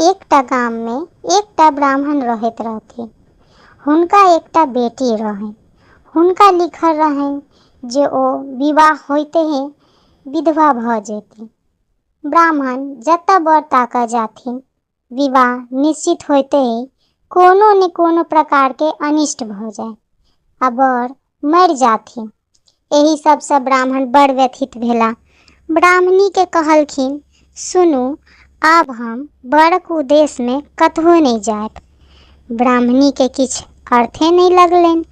एकटा गाम में एकटा ब्राह्मण रहैत रहथिन। हुनका एकटा बेटी रहनि। हुनका लिखल रहनि जे ओ विवाह होइते ही विधवा भऽ जेती। ब्राह्मण जतऽ बर ताकऽ जाथिन, विवाह निश्चित होइते ही कोनो ने कोनो प्रकार के अनिष्ट भऽ जाय आ बर मरि जाथिन। एही सबसँ ब्राह्मण बड़ व्यथित भेला। ब्राह्मणी के कहलखिन, सुनू, आब हम बरक उद्देश्य में कतहु नहीं जायब। ब्राह्मणी के किछु अर्थे नहीं लगलनि।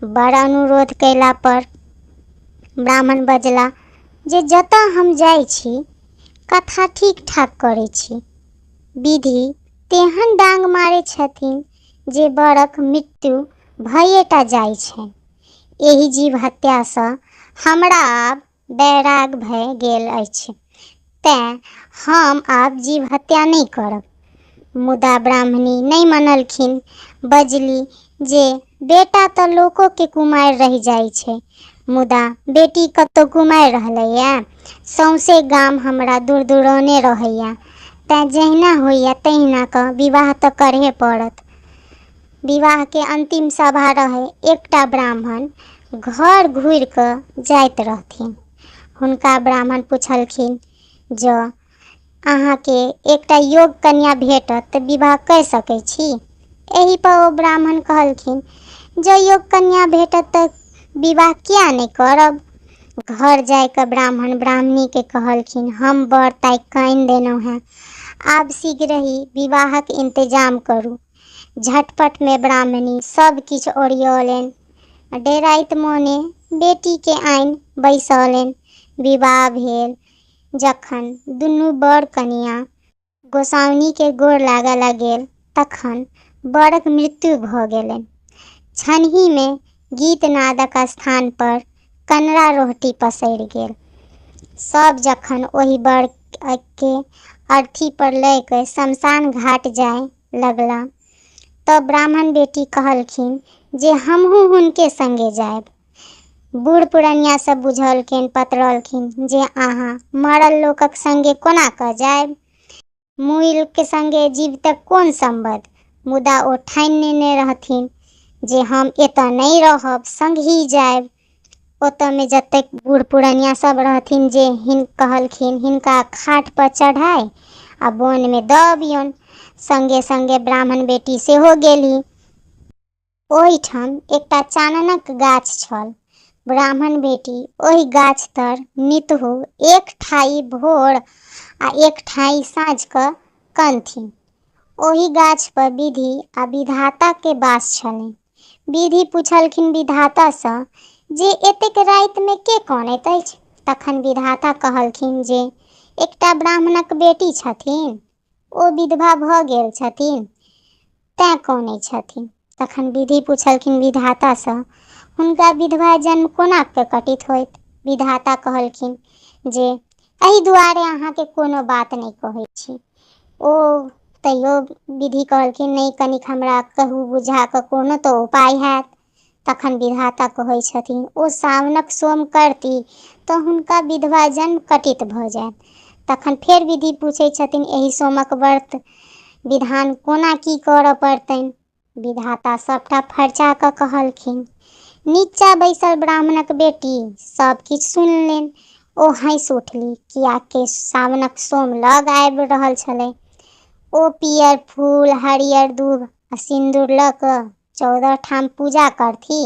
बड़ अनुरोध कयला पर ब्राह्मण बजला जे जतऽ हम जाइ छी कथा ठीक ठाक करै छी। विधि तेहन डांग मारै छथिन जे बरक मृत्यु भइएटा जाइ छनि। एहि जीव हत्यासँ हमरा आब वैराग भए गेल अछि, तेँ हम आब जीव हत्या नहीं करब। मुदा ब्राह्मणी नहीं मनलखिन। बजली जे बेटा तऽ लोको के कुमारि रहि जाइ छै, मुदा बेटी कतौ कुमारि रहलैए। सौंसे गाम हमरा दूर-दूराने रहैए, तेँ जहिना होइए तहिना कऽ विवाह तऽ करहे पड़त। विवाह के अंतिम सभा रहै। एकटा ब्राह्मण घर घुरि कऽ जाइत रहथिन। हुनका ब्राह्मण पुछलखिन, जँ अहाँके एकटा योग्य कन्या भेटत तऽ विवाह कऽ सकै छी। एहि पर ओ ब्राह्मण कहलखिन, जँ योग्य कन्या भेटत तऽ विवाह किया नहीं करब। घर जाय कऽ ब्राह्मण ब्राह्मणी के कहलखिन, हम बर ताकि कऽ आनि देलहुँ हैं, आब शीघ्र ही विवाहक इंतजाम करू। झटपट में ब्राह्मणी सब किछु ओरियौलनि। डेराइत मोने बेटी के आनि बैसौलनि। विवाह भेल। जखन दुनू बर कनिया गोसाउनी के गोर लागऽ गेल तखन बरक मृत्यु भऽ गेलनि। छनही में गीत नादक स्थान पर कनरा रोहटी पसरि गेल। सब जखन ओहि बर के अर्थी पर लय कऽ शमशान घाट जाय लगला तऽ ब्राह्मण बेटी कहलखिन जे हमहूँ हुनके संगे जायब। बूढ़ पुरनिया सब बुझलखिन, पतरलखिन जे अहाँ मरल लोकक संगे कोना कऽ जायब। मुइल के संगे जीवितक कोन संबंध। मुदा ओ ठानि नेने रहथिन जे हम एतऽ नहीं रहब, संगही जायब। ओतऽ में जतेक बूढ़ पुरनिया सब रहथिन जे कहलखिन हिनका खाट पर चढ़ाय आ बोन में दऽ अबियौन। संगे संगे ब्राह्मण बेटी सेहो गेली। ओहिठाम एकटा चाननक गाछ छल। ब्राह्मण बेटी ओहि गाछ तर नितहु एक ठाई भोर आ एक ठाई साँझ कऽ कनथिन। ओहि गाछ पर विधि आ विधाता के वास छलनि। विधि पुछलखिन विधाता सँ जे एतेक राति में के कानैत अछि। तखन विधाता कहलखिन जे एकटा ब्राह्मणक बेटी छथिन, ओ विधवा भऽ गेल छथिन, तेँ कानै छथिन। तखन विधि पुछलखिन विधाता सँ हुनका विधवा जन्म कोना प्रकटित होइत। विधाता कहलखिन जे एहि दुआरे अहाँके कोनो बात नहीं कहै छी। ओ तैयो विधि कहलखिन, नहीं, कनिक हमरा कहू, बुझा कऽ कोनो तऽ उपाय हैत। तखन विधाता कहै छथिन, ओ सावनक सोम करती तऽ हुनका विधवा जन्म कटित भऽ जायत। तखन फेर विधि पूछै छथिन, एहि सोमक व्रत विधान कोना की करऽ पड़तनि। विधाता सबटा फरचा कऽ कहलखिन। नीचा बैसल ब्राह्मणक बेटी सब किछु सुनलनि। ओ हँसि उठली, कियाकि सावनक सोम लग आबि रहल छलै। ओ पियर फूल, हरियर दूब आ सिन्दूर लऽ कऽ 14 ठाम पूजा करथि।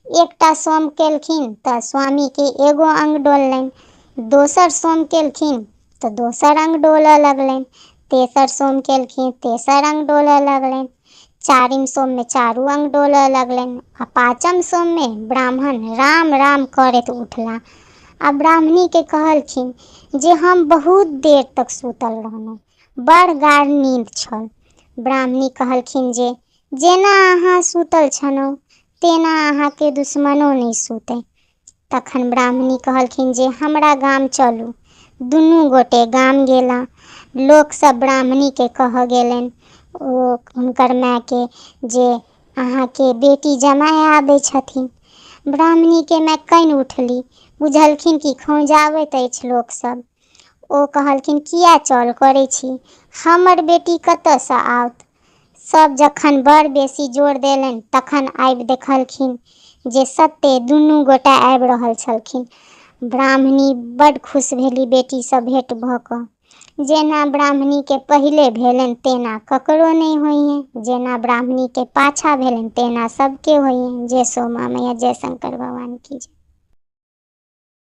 एकटा सोम केलखिन तऽ स्वामी के एगो अंग डोललनि, दोसर सोम केलखिन तऽ दोसर अंग डोलऽ लगलनि, तेसर सोम केलखिन तेसर अंग डोलऽ लगलनि, चारिम सोम में चारू अंग डोलऽ लगलनि आ पाँचम सोम में ब्राह्मण राम राम करैत उठला आ ब्राह्मणी के कहलखिन जे हम बहुत देर तक सुतल रहलहुँ, बड़ गाढ़ नींद छल। ब्राह्मणी कहलखिन जे जेना अहाँ सुतल छलहुँ तेना अहाँके दुश्मनो नहीं सुतै। तखन ब्राह्मणी कहलखिन जे हमरा गाम चलू। दुनू गोटे गाम गेला। लोक सब ब्राह्मणी के कह गेलनि ओ हुनकर माय के जे अहाँके बेटी जमाय आबै छथिन। ब्राह्मणी के माय कानि उठली, बुझलखिन कि खौंजाबैत अछि लोक सब। ओ कहलखिन किया चल करै छी, हमर बेटी कतऽसँ आओत। सब जखन बड़ बेसी जोर देलनि तखन आबि देखलखिन जे सत्ते दुनू गोटा आबि रहल छलखिन। ब्राह्मणी बड्ड खुश भेली बेटीसँ भेँट भऽ कऽ। जेना ब्राह्मणीके पहिले भेलनि तेना ककरो नहि होइए, जेना ब्राह्मणीके पाछा भेलनि तेना सबके होइए। जय सो माँ मैया, जय शंकर भगवान की जय।